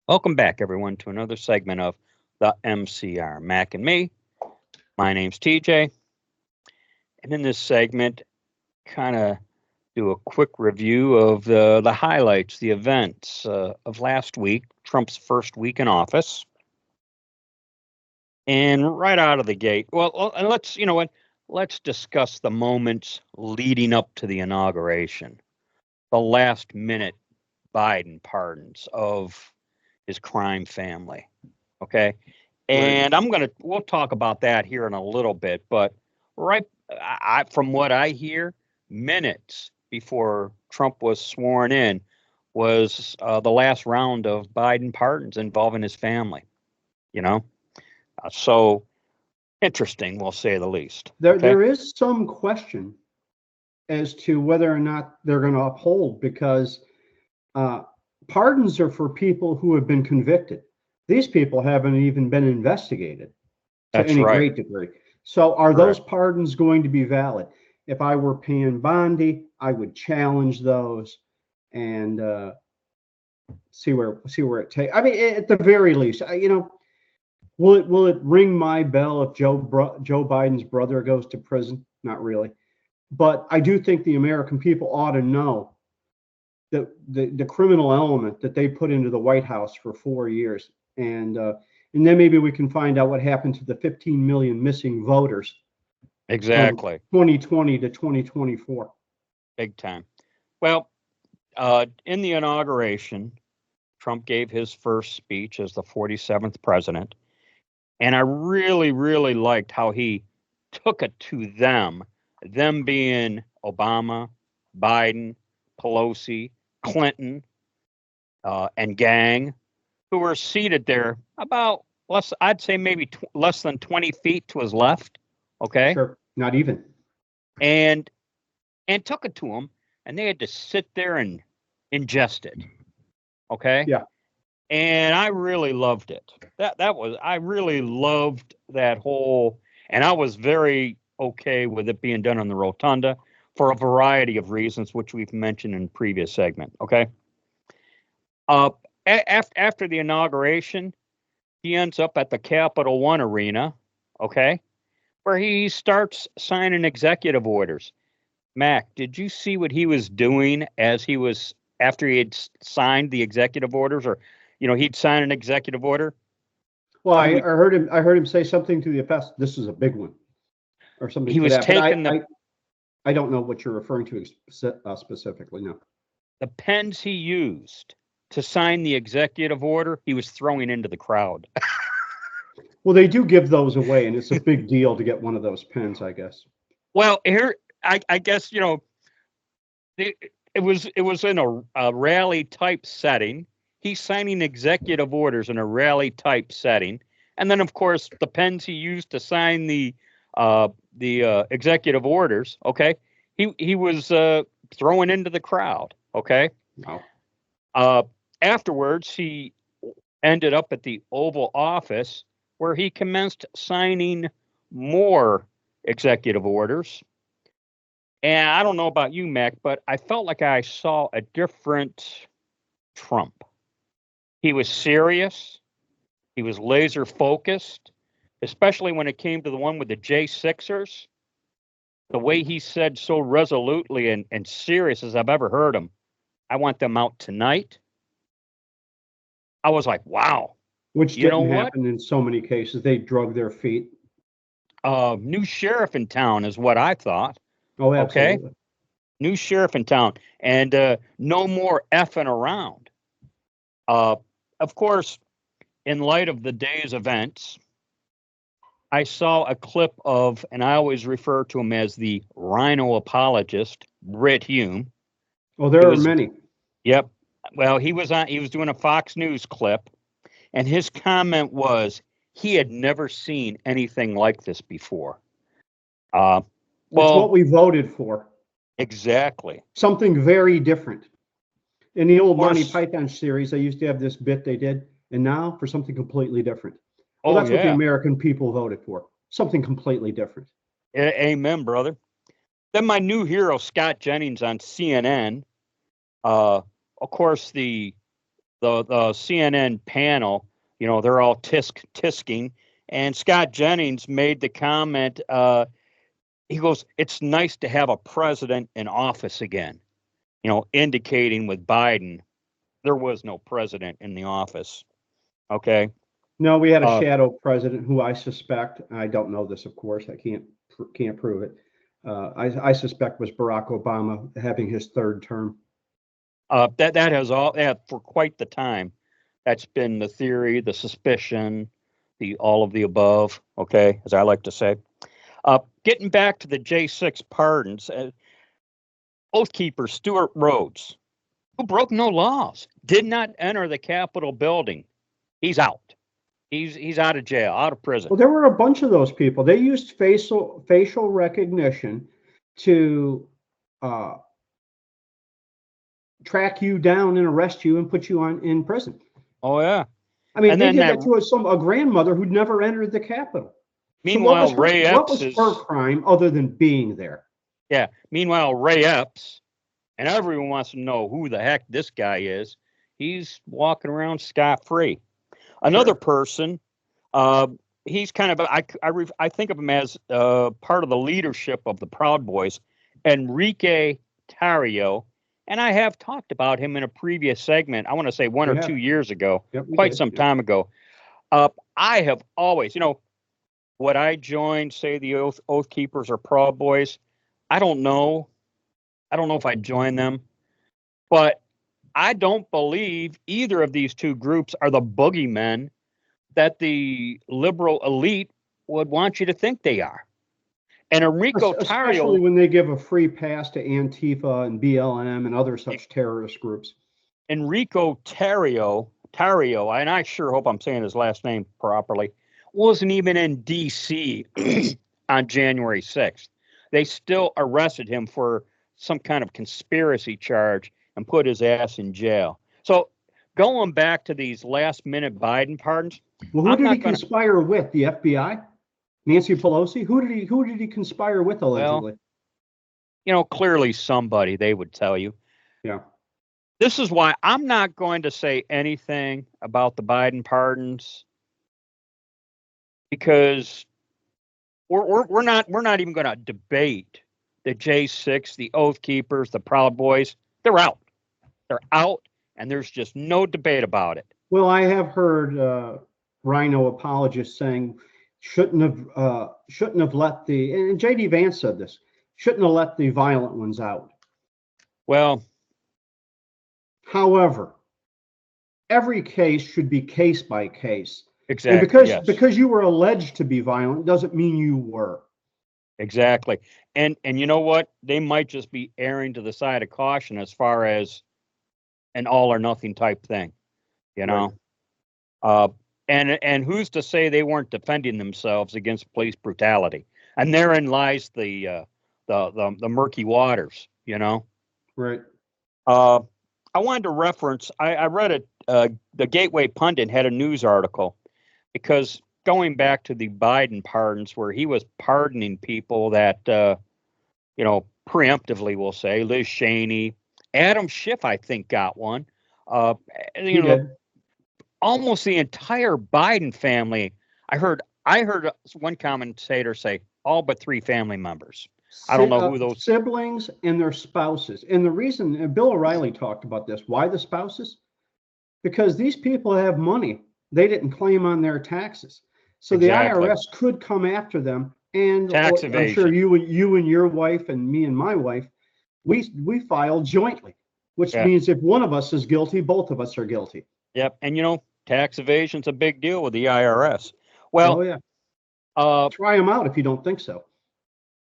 Welcome back, everyone, to another segment of the MCR, Mac and me. My name's TJ, and in this segment, kind of do a quick review of the highlights, the events of last week, Trump's first week in office. And right out of the gate, and let's discuss the moments leading up to the inauguration, the last minute Biden pardons of his crime family. Okay. And we'll talk about that here in a little bit, but from what I hear, minutes before Trump was sworn in was the last round of Biden pardons involving his family, you know? So interesting, we'll say the least. There is some question as to whether or not they're going to uphold, because pardons are for people who have been convicted. These people haven't even been investigated to any great degree. So are those pardons going to be valid? If I were Pam Bondi, I would challenge those and see where it takes. I mean, at the very least, will it ring my bell if Joe Biden's brother goes to prison? Not really, but I do think the American people ought to know that the criminal element that they put into the White House for 4 years, and then maybe we can find out what happened to the 15 million missing voters. Exactly. From 2020 to 2024. Big time. Well, in the inauguration, Trump gave his first speech as the 47th president. And I really, really liked how he took it to them being Obama, Biden, Pelosi, Clinton, and gang, who were seated there about I'd say maybe less than 20 feet to his left. Okay. Sure. Not even. And took it to him, and they had to sit there and ingest it. Okay. Yeah. And I really loved it. I really loved that whole, and I was very okay with it being done on the rotunda for a variety of reasons, which we've mentioned in previous segment. Okay. After the inauguration, he ends up at the Capital One Arena. Okay. Where he starts signing executive orders. Mac, did you see what he was doing after he had signed the executive orders, or, he'd sign an executive order? Well, I heard him say something to the effect, "This is a big one," or something. He was taking I don't know what you're referring to specifically. No. The pens he used to sign the executive order, he was throwing into the crowd. Well, they do give those away, and it's a big deal to get one of those pens, I guess. Well, here, I guess, it was in a rally type setting. He's signing executive orders in a rally type setting. And then, of course, the pens he used to sign the executive orders, okay, he was throwing into the crowd, okay? Wow. Afterwards, he ended up at the Oval Office, where he commenced signing more executive orders. And I don't know about you, Mac, but I felt like I saw a different Trump. He was serious. He was laser focused, especially when it came to the one with the J6ers. The way he said so resolutely and serious as I've ever heard him, "I want them out tonight." I was like, wow. Which didn't happen in so many cases. They drug their feet. New sheriff in town is what I thought. Oh, absolutely. Okay. New sheriff in town, and no more effing around. Of course, in light of the day's events, I saw a clip of, and I always refer to him as the rhino apologist, Brit Hume. Oh, there are many. Yep. Well, he was doing a Fox News clip, and his comment was he had never seen anything like this before. It's what we voted for. Exactly. Something very different. In the old Monty Python series, they used to have this bit they did, and now for something completely different. Well, that's what the American people voted for. Something completely different. Amen, brother. Then my new hero, Scott Jennings on CNN. Of course, the the CNN panel, they're all tisking, and Scott Jennings made the comment. He goes, "It's nice to have a president in office again," indicating with Biden there was no president in the office. Okay. No, we had a shadow president who I suspect, I don't know this, of course, I can't prove it. I suspect was Barack Obama having his third term. That has all for quite the time. That's been the theory, the suspicion, the all of the above. Okay, as I like to say. Getting back to the J6 pardons, Oath Keeper Stuart Rhodes, who broke no laws, did not enter the Capitol building. He's out. He's out of jail, out of prison. Well, there were a bunch of those people. They used facial recognition to track you down and arrest you and put you in prison. Oh yeah. I mean, they did that to a grandmother who'd never entered the Capitol. Meanwhile, so what was her crime other than being there? Yeah. Meanwhile, Ray Epps, and everyone wants to know who the heck this guy is. He's walking around scot-free. Another person, he's kind of I think of him as part of the leadership of the Proud Boys, Enrique Tarrio, and I have talked about him in a previous segment. I want to say 1 or 2 years ago, quite some time ago. I have always, would I join, say, the Oath Keepers or Proud Boys? I don't know. I don't know if I'd join them, but I don't believe either of these two groups are the boogeymen that the liberal elite would want you to think they are. And Enrico Tarrio, especially when they give a free pass to Antifa and BLM and other such terrorist groups. Enrico Tarrio, and I sure hope I'm saying his last name properly, wasn't even in D.C. on January 6th. They still arrested him for some kind of conspiracy charge and put his ass in jail. So going back to these last-minute Biden pardons. Well, who did he conspire with? The FBI? Nancy Pelosi? Who did he conspire with, allegedly? Well, clearly somebody, they would tell you. Yeah. This is why I'm not going to say anything about the Biden pardons, because we're not even going to debate the J6, the Oath Keepers, the Proud Boys. They're out. They're out, and there's just no debate about it. Well, I have heard Rhino apologists saying shouldn't have let and J.D. Vance said this, shouldn't have let the violent ones out. Well, however, every case should be case by case. Exactly. And because you were alleged to be violent doesn't mean you were. Exactly. And you know what? They might just be erring to the side of caution as far as an all or nothing type thing, Right. And who's to say they weren't defending themselves against police brutality? And therein lies the murky waters, Right. I wanted to reference. I read it. The Gateway Pundit had a news article, because going back to the Biden pardons, where he was pardoning people that preemptively, we'll say, Liz Cheney, Adam Schiff, I think, got one. He did. Almost the entire Biden family. I heard one commentator say all but 3 family members. I don't know who those siblings and their spouses. And the reason, and Bill O'Reilly talked about this, why the spouses? Because these people have money they didn't claim on their taxes. So exactly. The IRS could come after them. And tax evasion. I'm sure you and your wife and me and my wife, we filed jointly, which means if one of us is guilty, both of us are guilty. Yep. And tax evasion's a big deal with the IRS. Well, try them out if you don't think so.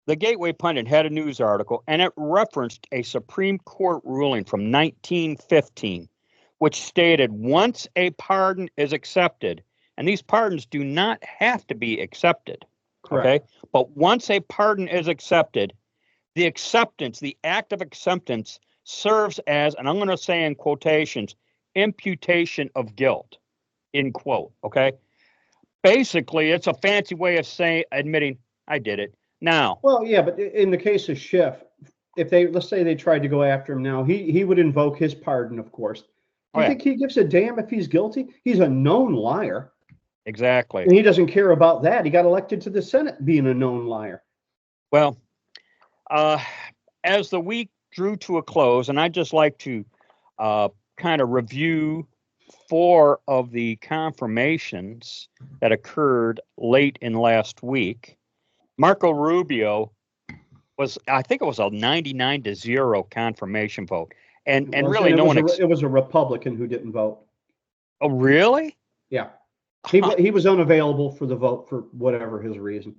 The Gateway Pundit had a news article, and it referenced a Supreme Court ruling from 1915, which stated once a pardon is accepted, and these pardons do not have to be accepted. Correct. Okay. But once a pardon is accepted, the act of acceptance serves as, and I'm going to say in quotations, imputation of guilt, in quote. Okay. Basically, it's a fancy way of admitting I did it. Now, well, yeah, but in the case of Schiff, if let's say they tried to go after him now, he would invoke his pardon, of course, Oh, You yeah, think he gives a damn if he's guilty? He's a known liar, exactly. and he doesn't care about that. He got elected to the Senate being a known liar. Well, uh, as the week drew to a close, and I'd just like to kind of review 4 of the confirmations that occurred late in last week. Marco Rubio was, I think it was a 99-0 confirmation vote. And really no one. It was a Republican who didn't vote. Oh, really? Yeah. He was unavailable for the vote for whatever his reason.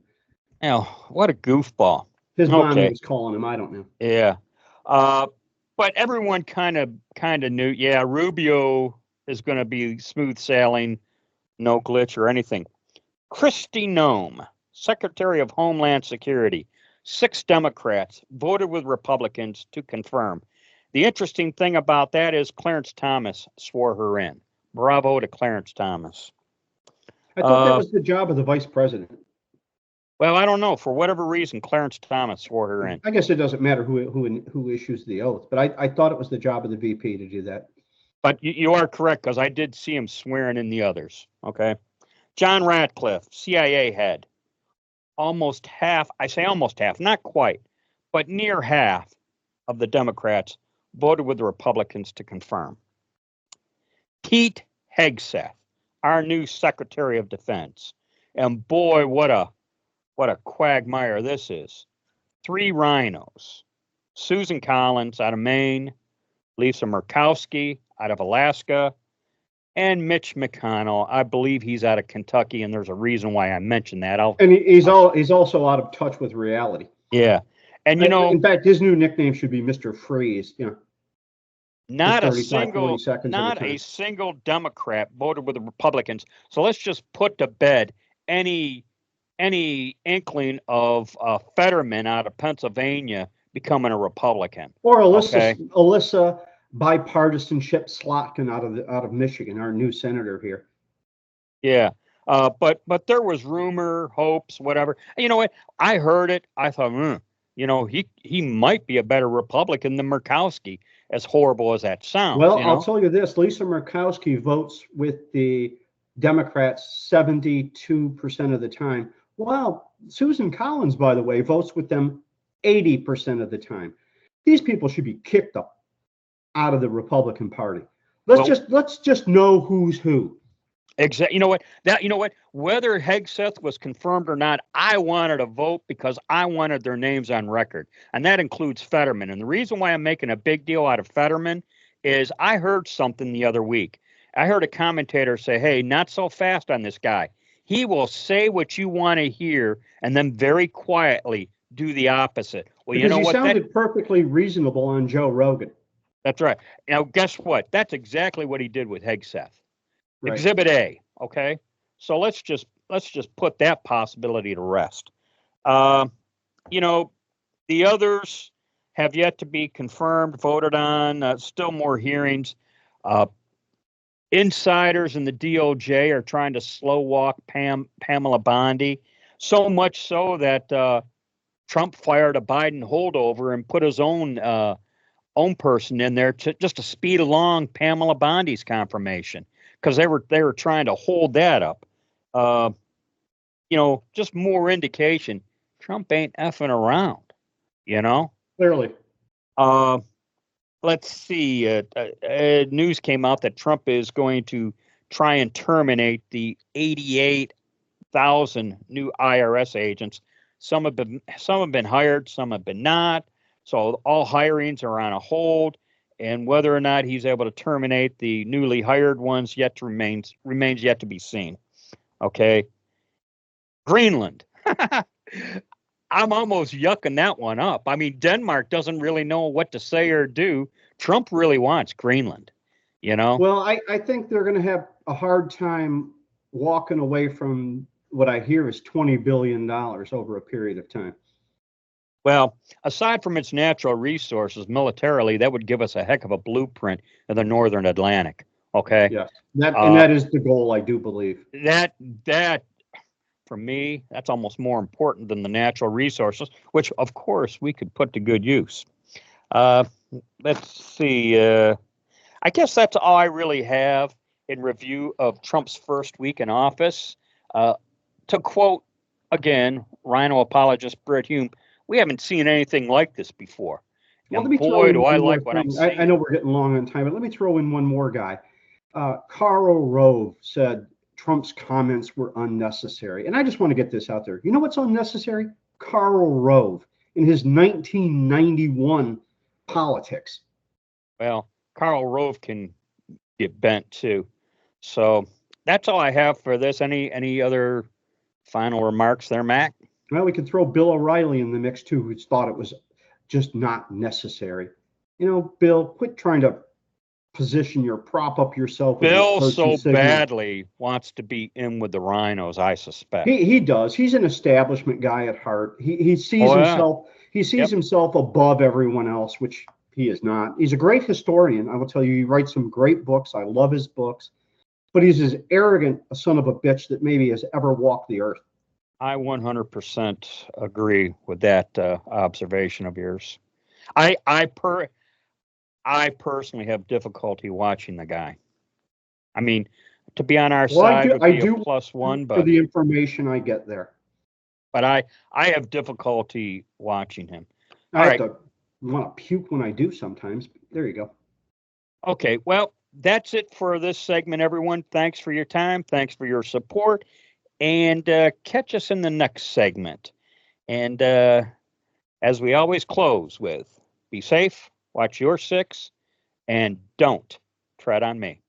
Oh, what a goofball. His mommy was calling him. I don't know. Yeah. But everyone kind of knew, yeah, Rubio is going to be smooth sailing, no glitch or anything. Kristi Noem, Secretary of Homeland Security, 6 Democrats voted with Republicans to confirm. The interesting thing about that is Clarence Thomas swore her in. Bravo to Clarence Thomas. I thought that was the job of the vice president. Well, I don't know. For whatever reason, Clarence Thomas swore her in. I guess it doesn't matter who issues the oath, but I thought it was the job of the VP to do that. But you are correct, because I did see him swearing in the others. Okay. John Ratcliffe, CIA head. Almost half, I say almost half, not quite, but near half of the Democrats voted with the Republicans to confirm. Pete Hegseth, our new Secretary of Defense. And boy, what a quagmire this is. 3 rhinos. Susan Collins out of Maine, Lisa Murkowski out of Alaska, and Mitch McConnell. I believe he's out of Kentucky, and there's a reason why I mentioned that. He's also out of touch with reality. Yeah. And in fact, his new nickname should be Mr. Freeze. Not a single Democrat voted with the Republicans. So let's just put to bed any inkling of Fetterman out of Pennsylvania becoming a Republican. Or Alyssa bipartisanship Slotkin out of Michigan, our new senator here. Yeah. But there was rumor, hopes, whatever. And you know what? I heard it. I thought, he might be a better Republican than Murkowski, as horrible as that sounds. Well, I'll tell you this: Lisa Murkowski votes with the Democrats 72% of the time. Well, Susan Collins, by the way, votes with them 80% of the time. These people should be kicked out of the Republican Party. Let's just know who's who. Exactly. You know what? Whether Hegseth was confirmed or not, I wanted a vote because I wanted their names on record, and that includes Fetterman. And the reason why I'm making a big deal out of Fetterman is I heard something the other week. I heard a commentator say, "Hey, not so fast on this guy. He will say what you want to hear, and then very quietly do the opposite." Well, because he sounded perfectly reasonable on Joe Rogan. That's right. Now, guess what? That's exactly what he did with Hegseth. Right. Exhibit A. Okay. So let's just put that possibility to rest. The others have yet to be confirmed, voted on. Still more hearings. Insiders in the DOJ are trying to slow walk Pamela Bondi, so much so that Trump fired a Biden holdover and put his own person in there just to speed along Pamela Bondi's confirmation, because they were trying to hold that up. Just more indication Trump ain't effing around. Clearly. Let's see. News came out that Trump is going to try and terminate the 88,000 new IRS agents. Some have been hired, some have been not. So all hirings are on a hold, and whether or not he's able to terminate the newly hired ones remains yet to be seen. Okay. Greenland. I'm almost yucking that one up. I mean, Denmark doesn't really know what to say or do. Trump really wants Greenland, Well, I think they're going to have a hard time walking away from what I hear is $20 billion over a period of time. Well, aside from its natural resources, militarily, that would give us a heck of a blueprint of the Northern Atlantic. Okay. Yes, that is the goal, I do believe. That for me, that's almost more important than the natural resources, which of course we could put to good use. Let's see. I guess that's all I really have in review of Trump's first week in office. To quote again, Rhino apologist Brett Hume, we haven't seen anything like this before. Well, let And me throw boy, in do I one more like what I'm thing. seeing. I know we're getting long on time, but let me throw in one more guy. Karl Rove said Trump's comments were unnecessary. And I just want to get this out there. You know what's unnecessary? Karl Rove in his 1991 politics. Well, Karl Rove can get bent too. So that's all I have for this. Any other final remarks there, Mac? Well, we could throw Bill O'Reilly in the mix too, who thought it was just not necessary. You know, Bill, quit trying to prop up yourself with your Bill virtue so signal. badly wants to be in with the Rhinos, I suspect. He does. He's an establishment guy at heart. He sees himself. He sees himself above everyone else, which he is not. He's a great historian. I will tell you, he writes some great books. I love his books, but he's as arrogant a son of a bitch that maybe has ever walked the earth. I 100% agree with that observation of yours. I personally have difficulty watching the guy. I mean, to be on our side would be a plus one, but for the information I get there. But I have difficulty watching him. I want to puke when I do sometimes. There you go. Okay, well, that's it for this segment, everyone. Thanks for your time. Thanks for your support. And catch us in the next segment. And as we always close with, be safe, watch your six, and don't tread on me.